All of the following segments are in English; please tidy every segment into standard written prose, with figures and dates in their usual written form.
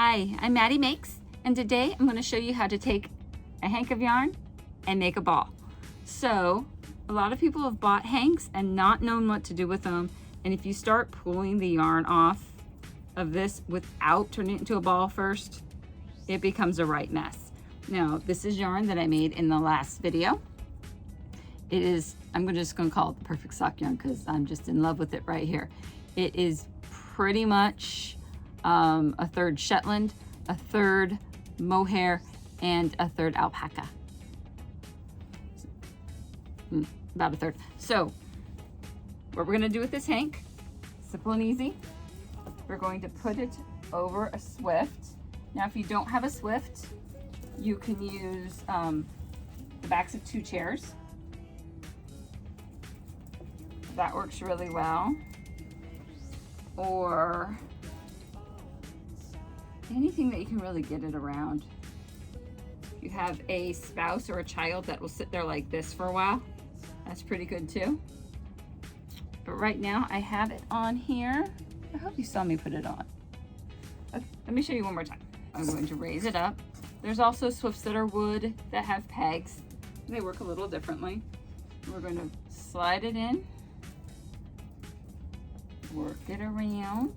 Hi, I'm Matti Makes, and today I'm going to show you how to take a hank of yarn and make a ball. So a lot of people have bought hanks and not known what to do with them, and if you start pulling the yarn off of this without turning it into a ball first, it becomes a right mess. Now, this is yarn that I made in the last video. It is, I'm just going to call it the perfect sock yarn because I'm just in love with it right here. It is pretty much a third Shetland, a third mohair, and a third alpaca. About a third. So what we're going to do with this hank, simple and easy, we're going to put it over a Swift. Now if you don't have a Swift, you can use the backs of 2 chairs. That works really well. Or anything that you can really get it around. If you have a spouse or a child that will sit there like this for a while, that's pretty good too. But right now I have it on here. I hope you saw me put it on. Okay, let me show you one more time. I'm going to raise it up. There's also Swifts that are wood that have pegs. They work a little differently. We're going to slide it in, work it around.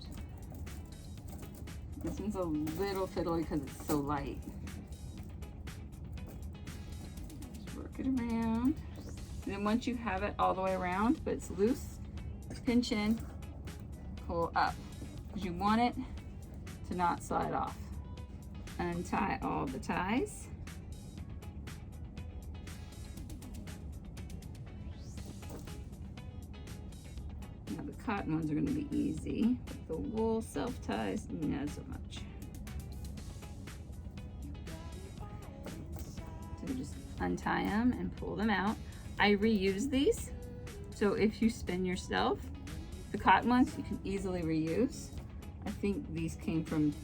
This one's a little fiddly because it's so light. Just work it around. And then once you have it all the way around, but it's loose, pinch in, pull up. Because you want it to not slide off. Untie all the ties. Now the cotton ones are going to be easy, but the wool self ties, not so much. So just untie them and pull them out. I reuse these, so if you spin yourself, the cotton ones you can easily reuse. I think these came from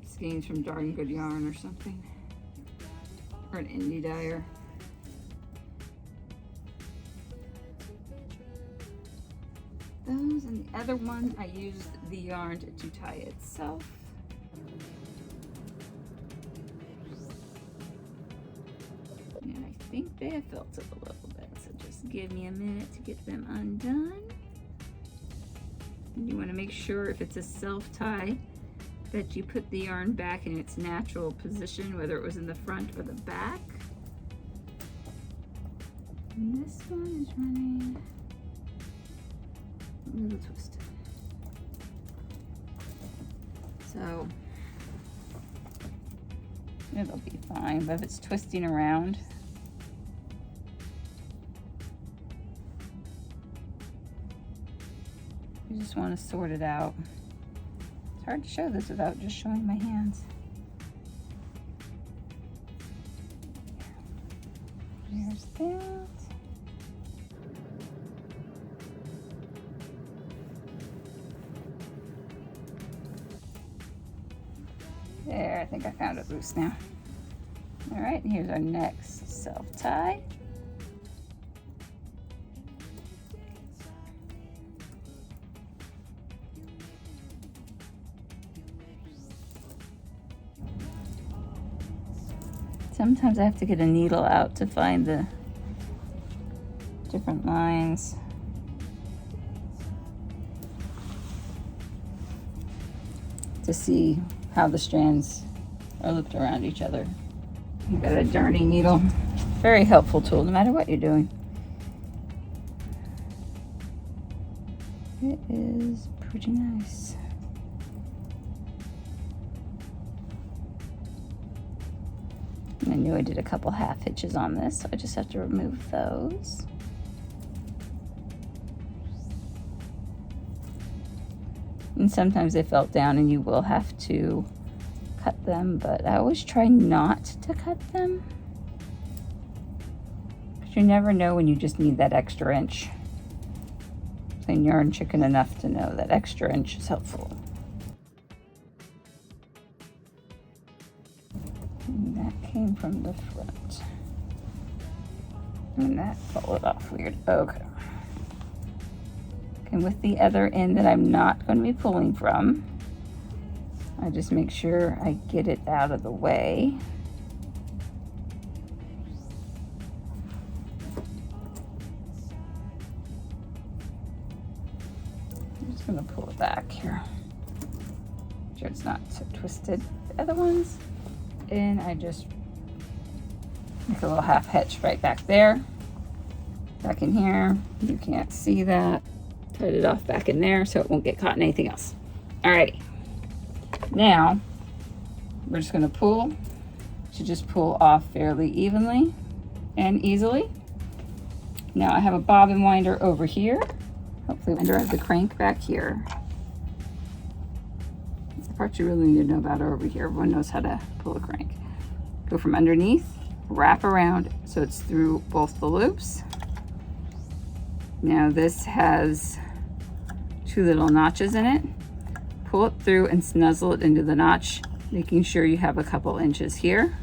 skeins from Darn Good Yarn or something, or an indie dyer. Those, and the other one I used the yarn to tie itself. And I think they have felted a little bit, so just give me a minute to get them undone. And you want to make sure if it's a self tie that you put the yarn back in its natural position, whether it was in the front or the back. And this one is running a little twisted. So it'll be fine, but if it's twisting around, you just want to sort it out. It's hard to show this without just showing my hands. There's that. There, I think I found it loose now. All right, and here's our next self tie. Sometimes I have to get a needle out to find the different lines. To see how the strands are looped around each other. You got a darning needle. Very helpful tool no matter what you're doing. It is pretty nice. I knew I did a couple half hitches on this, so I just have to remove those. And sometimes they felt down and you will have to cut them, but I always try not to cut them. Because you never know when you just need that extra inch. Plain yarn chicken enough to know that extra inch is helpful. And that came from the front. And that folded off weird. Okay. And with the other end that I'm not going to be pulling from, I just make sure I get it out of the way. I'm just gonna pull it back here. Make sure it's not so twisted. The other ones, and I just make a little half hitch right back there. Back in here, you can't see that. Tied it off back in there so it won't get caught in anything else. Alrighty, now we're just gonna pull. Should just pull off fairly evenly and easily. Now I have a bobbin winder over here. Hopefully I have the crank back here. That's the part you really need to know about over here. Everyone knows how to pull a crank. Go from underneath, wrap around so it's through both the loops. Now this has 2 little notches in it. Pull it through and snuzzle it into the notch, making sure you have a couple inches here.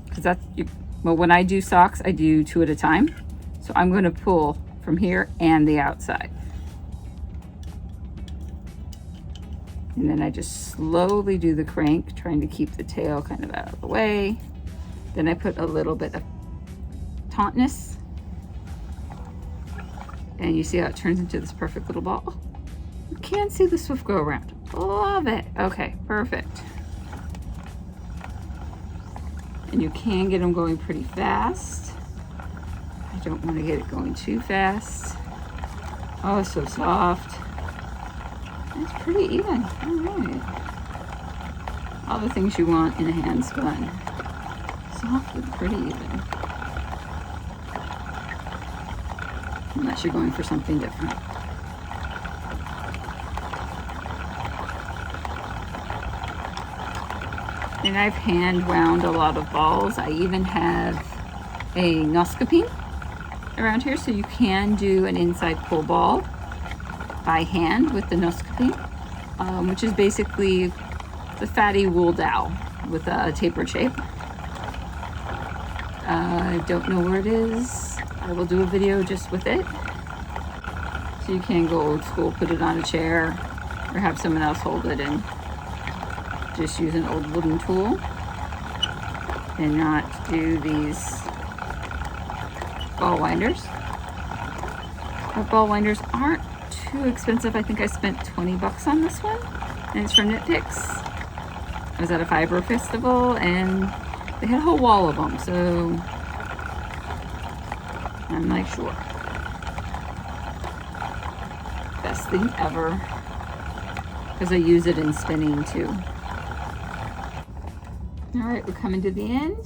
Because that's, well, when I do socks, I do 2 at a time. So I'm going to pull from here and the outside. And then I just slowly do the crank, trying to keep the tail kind of out of the way. Then I put a little bit of tautness. And you see how it turns into this perfect little ball? You can see the swift go around. Love it. Okay, perfect. And you can get them going pretty fast. I don't want to get it going too fast. Oh, it's so soft. It's pretty even. All right. All the things you want in a hand spun. Soft but pretty even. Unless you're going for something different. And I've hand wound a lot of balls. I even have a noscopine around here, so you can do an inside pull ball by hand with the noscopine, which is basically the fatty wool dowel with a tapered shape. I don't know where it is. I will do a video just with it. So you can go old school, put it on a chair, or have someone else hold it and just use an old wooden tool and not do these ball winders. But ball winders aren't too expensive. I think I spent 20 bucks on this one, and it's from Knit Picks. I was at a fiber festival and they had a whole wall of them, so I'm like, sure. Best thing ever, because I use it in spinning too. All right, we're coming to the end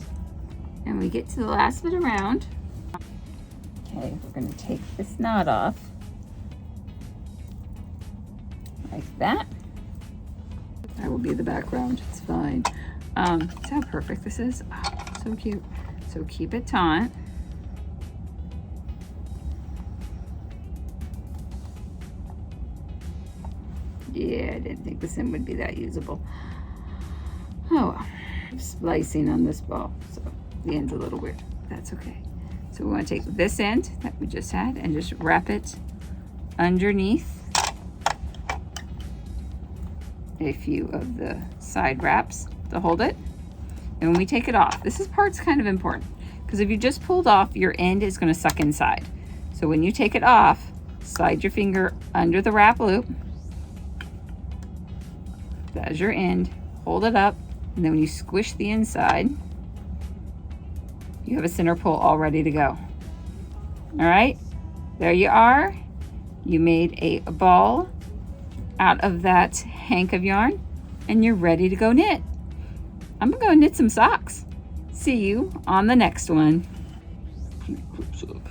and we get to the last bit around. Okay, we're going to take this knot off like that. That will be the background. It's fine. See how perfect this is? Oh, so cute. So keep it taut. Yeah, I didn't think this end would be that usable. Oh well. Splicing on this ball, so the end's a little weird. That's okay. So we want to take this end that we just had and just wrap it underneath a few of the side wraps to hold it. And when we take it off, this part's kind of important, because if you just pulled off, your end is going to suck inside. So when you take it off, slide your finger under the wrap loop. That's your end. Hold it up, and then when you squish the inside, you have a center pull all ready to go. All right, there you are. You made a ball out of that hank of yarn, and you're ready to go knit. I'm gonna go knit some socks. See you on the next one. Clips up.